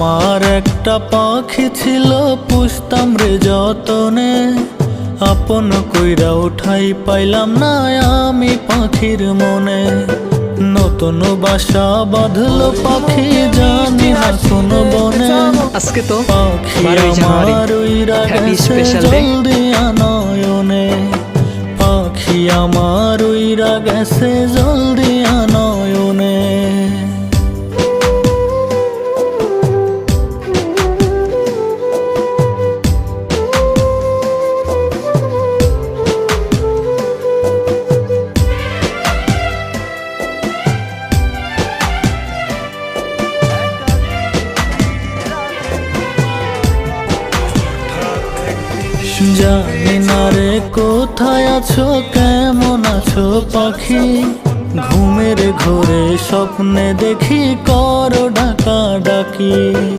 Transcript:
আমার একটা পাখি ছিল, পুষতাম রে যতনে, আপন কইরা উঠাই পাইলাম না আমি পাখির মনে। নতুন বাসা বাঁধলো পাখি, জানি না কোন বনে। আজকে তো পাখি 12ই জানুয়ারি, আমার উইরা হ্যাপি গেছে স্পেশাল ডে। জলদি আনয়নে। পাখি আমার উইরা গেছে জলদি আনয়নে। জানি না রে কোথায় আছো, কেমন আছো পাখি। ঘুমের ঘোরে স্বপ্নে দেখি করো ডাকা ডাকি।